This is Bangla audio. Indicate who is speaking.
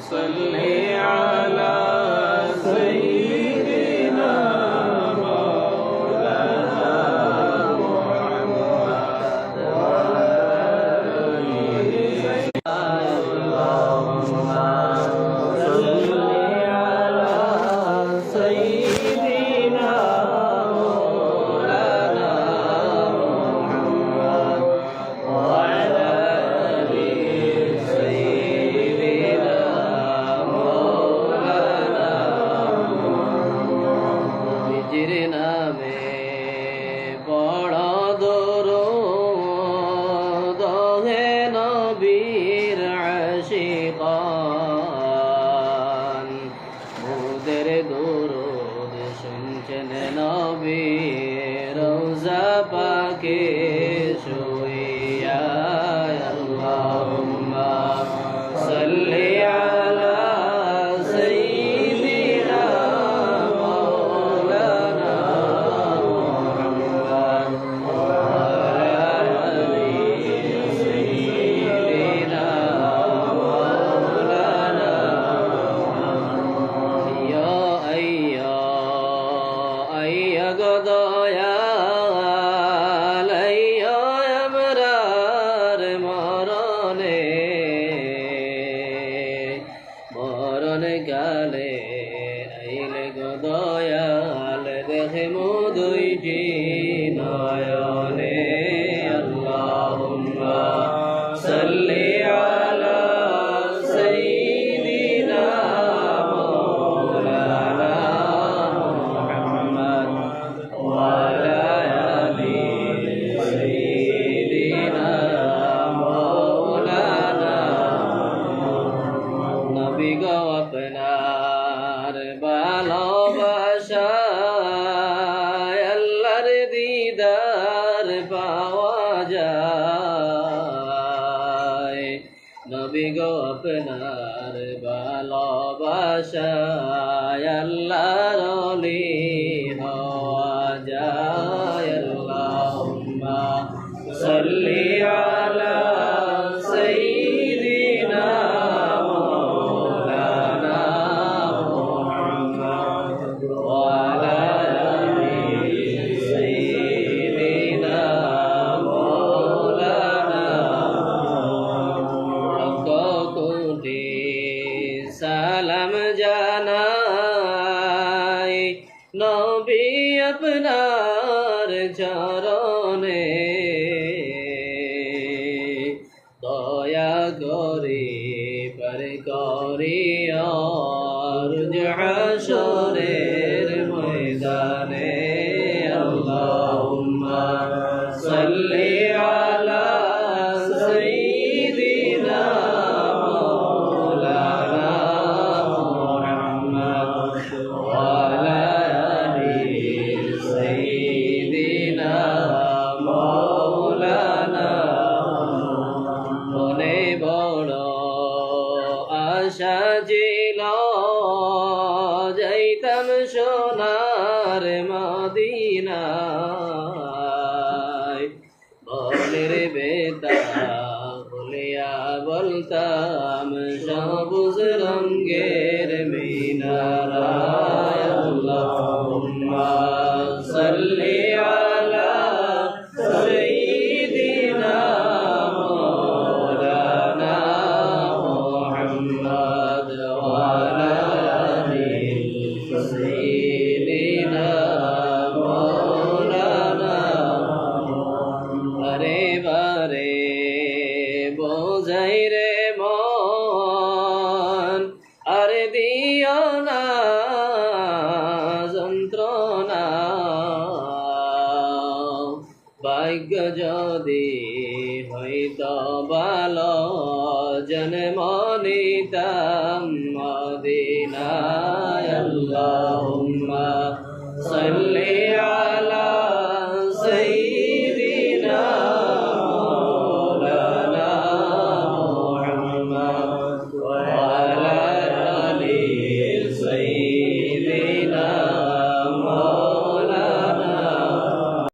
Speaker 1: صل على سيدنا مولانا محمد وعلى آله اللهم صل على سيدنا مولانا محمد وعلى آل سيدنا مولانا নিজের নামে বড় দরুদ হে নবীর আশিকান মোদের দরুদ শুনছেন নবী রওজা পাকে শুইয়া আল্লাহুম্মা সাল্লি আলা সাইয়্যিদিনা মাওলানা মুহাম্মদ ওয়া আলা আলি সাইয়্যিদিনা মাওলানা ইয়া আইয়া গদয়াল আইয়া আমরার মরণে মরণ কালে আইলে গদয়াল দেখে দুইটি নয়নে আল্লাহুম্মা সাল্লি আলা সাইয়্যিদিনা মাওলানা মুহাম্মদ ওয়া আলা আলি সাইয়্যিদিনা মাওলানা নবী গো আপনার ভালোবাসায় আল্লাহর দিদার পাওয়া যায় নবী গো আপনার ভালোবাসায় আল্লাহর ওলি হওয়া যায় আল্লাহুম্মা সাল্লি আলা সাইয়্যিদিনা মাওলানা মুহাম্মদ ওয়া আলা আলি সাইয়্যিদিনা মাওলানা লক্ষ কোটি সালাম জানাই নবী আপনার চরণে দয়া করি পর করিয়া হাশরের ময়দানে আল্লাহুম্মা সাল্লি আলা সাইয়্যিদিনা মাওলানা মুহাম্মদ ওয়া আলা আলি সাইয়্যিদিনা মাওলানা মনে বড় আশা ছিল যাইতাম সোনার মদিনায় বলের বেতা বলিয়া বলতাম সবুজ রঙ্গের মিনারায় আল্লাহুম্মা সাল্লি আলা সাইয়্যিদিনা মাওলানা মুহাম্মদ ওয়া আলা আলি সাইয়্যিদিনা মাওলানা বারে বারে বোঝাই রে মন আর দিও না যন্ত্রণা ভাগ্য যদি হইত ভালো জন্ম নিতাম মদিনায় আল্লাহুম্মা সাল্লি